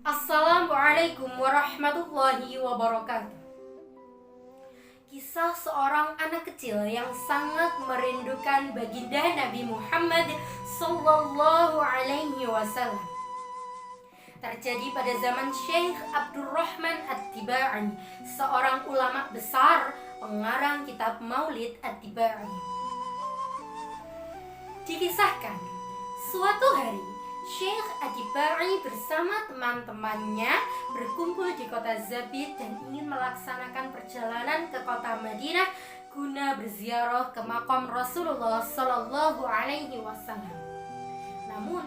Assalamualaikum warahmatullahi wabarakatuh. Kisah seorang anak kecil yang sangat merindukan baginda Nabi Muhammad sallallahu alaihi wasallam terjadi pada zaman Syekh Abdurrahman At-Tibai, seorang ulama besar pengarang kitab Maulid At-Tibai. Dikisahkan, suatu hari Syekh At-Tibai bersama teman-temannya berkumpul di kota Zabid dan ingin melaksanakan perjalanan ke kota Madinah guna berziarah ke makam Rasulullah Sallallahu Alaihi Wasallam. Namun,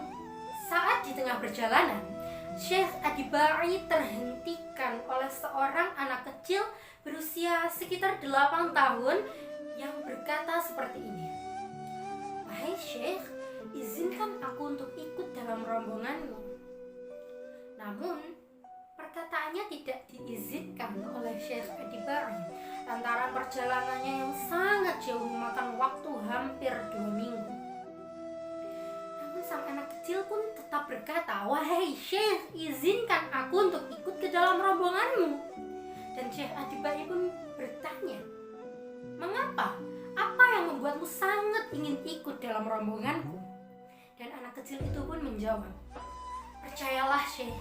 saat di tengah perjalanan, Syekh At-Tibai terhentikan oleh seorang anak kecil berusia sekitar 8 tahun yang berkata seperti ini. "Wahai Syekh, izinkan aku untuk ikut dalam rombonganmu." Namun, perkataannya tidak diizinkan oleh Syekh At-Tibai lantaran perjalanannya yang sangat jauh memakan waktu hampir 2 minggu. Namun sang anak kecil pun tetap berkata, "Wahai Syekh, izinkan aku untuk ikut ke dalam rombonganmu." Dan Syekh At-Tibai pun bertanya, "Mengapa? Apa yang membuatmu sangat ingin ikut dalam rombonganku?" Dan anak kecil itu pun menjawab, "Percayalah Syekh,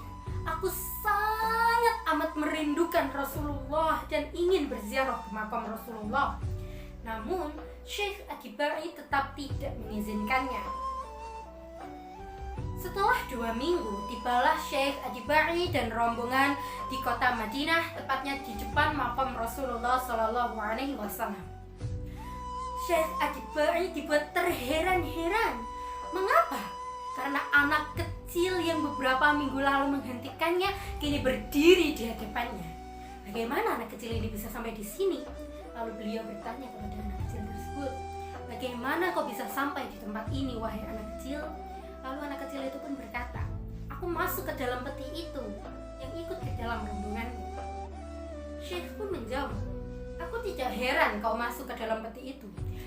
aku sangat amat merindukan Rasulullah dan ingin berziarah ke makam Rasulullah." Namun Syekh At-Tibai tetap tidak mengizinkannya. Setelah 2 minggu, tibalah Syekh At-Tibai dan rombongan di kota Madinah, tepatnya di depan makam Rasulullah Sallallahu Alaihi Wasallam. Syekh At-Tibai dibuat terheran-heran. Mengapa? Karena anak kecil yang beberapa minggu lalu menghentikannya kini berdiri di hadapannya. Bagaimana anak kecil ini bisa sampai di sini? Lalu beliau bertanya kepada anak kecil tersebut, "Bagaimana kau bisa sampai di tempat ini, wahai anak kecil?" Lalu anak kecil itu pun berkata, "Aku masuk ke dalam peti itu yang ikut ke dalam rombonganmu." Syekh pun menjawab, "Aku tidak heran kau masuk ke dalam peti itu.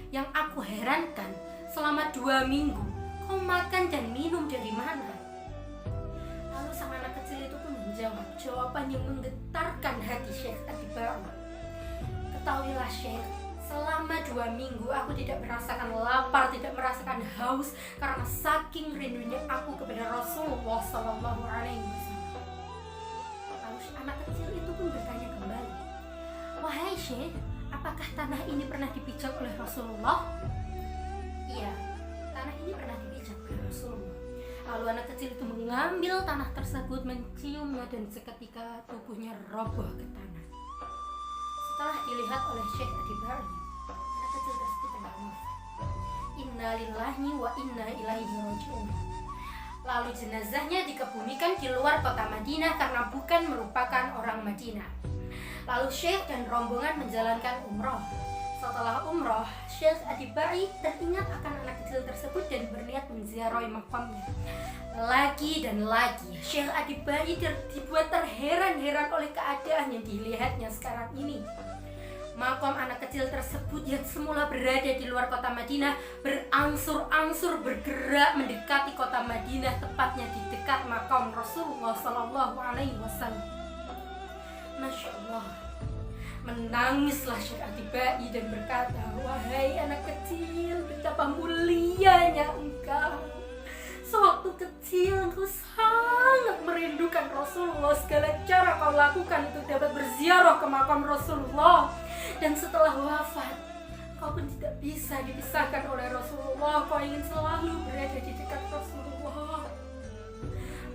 Yang aku herankan, selama 2 minggu kau makan dan minum dari mana?" Lalu sang anak kecil itu pun menjawab jawaban yang menggetarkan hati Syekh At-Tibai. "Ketahuilah Syekh, selama 2 minggu aku tidak merasakan lapar, tidak merasakan haus karena saking rindunya aku kepada Rasulullah Sallallahu Alaihi Wasallam." Lalu anak kecil itu pun bertanya kembali, "Wahai Syekh, apakah tanah ini pernah dipijak oleh Rasulullah?" "Iya, tanah ini pernah dipijak oleh Rasulullah." Lalu anak kecil itu mengambil tanah tersebut, menciumnya, dan seketika tubuhnya roboh ke tanah. Setelah dilihat oleh Syekh At-Tibai, anak kecil tersebut telah wafat. Inna lillahi wa inna ilaihi raji'un. Lalu jenazahnya dikebumikan di luar kota Madinah karena bukan merupakan orang Madinah. Lalu Syekh dan rombongan menjalankan umroh. Setelah umroh, Syekh At-Tibai teringat akan anak kecil tersebut dan berniat menziarahi makamnya. Lagi dan lagi, Syekh At-Tibai dibuat terheran-heran oleh keadaan yang dilihatnya sekarang ini. Makam anak kecil tersebut yang semula berada di luar kota Madinah berangsur-angsur bergerak mendekati kota Madinah, tepatnya di dekat makam Rasulullah Sallallahu Alaihi Wasallam. Masya Allah. Menangislah Syekh At-Tibai dan berkata, "Wahai anak kecil, betapa mulianya engkau. Sewaktu kecil engkau sangat merindukan Rasulullah. Segala cara kau lakukan untuk dapat berziarah ke makam Rasulullah. Dan setelah wafat, kau pun tidak bisa dipisahkan oleh Rasulullah. Kau ingin selalu berada di dekat Rasulullah.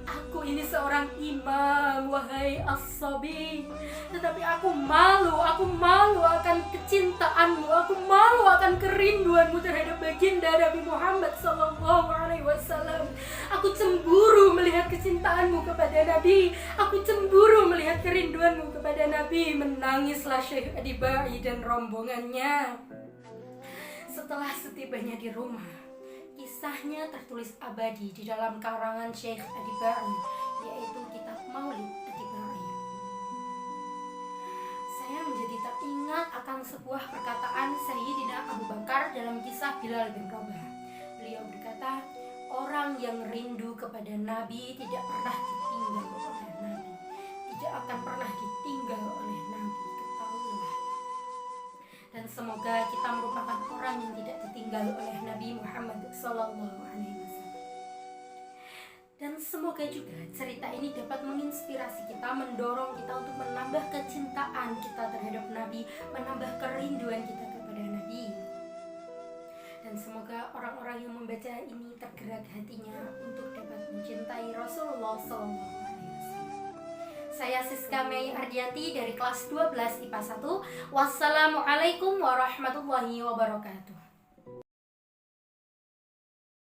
Aku ini seorang imam, wahai as-sabi. Tetapi aku malu akan kecintaanmu, aku malu akan kerinduanmu terhadap baginda Nabi Muhammad Sallallahu Alaihi Wasallam. Aku cemburu melihat kecintaanmu kepada Nabi, aku cemburu melihat kerinduanmu kepada Nabi." Menangislah Syekh At-Tibai dan rombongannya. Setelah setibanya di rumah, kisahnya tertulis abadi di dalam karangan Syekh At-Tibai, yaitu kitab Maulid At-Tibai. Saya menjadi teringat akan sebuah perkataan Sayyidina Abu Bakar dalam kisah Bilal bin Rabah. Beliau berkata, "Orang yang rindu kepada Nabi tidak pernah ditinggal oleh Nabi." Nabi Muhammad Sallallahu Alaihi Wasallam. Dan semoga juga cerita ini dapat menginspirasi kita, mendorong kita untuk menambah kecintaan kita terhadap Nabi, menambah kerinduan kita kepada Nabi. Dan semoga orang-orang yang membaca ini tergerak hatinya untuk dapat mencintai Rasulullah Sallallahu Alaihi Wasallam. Saya Siska Mei Ardianti dari kelas 12 IPA 1. Wassalamualaikum warahmatullahi wabarakatuh.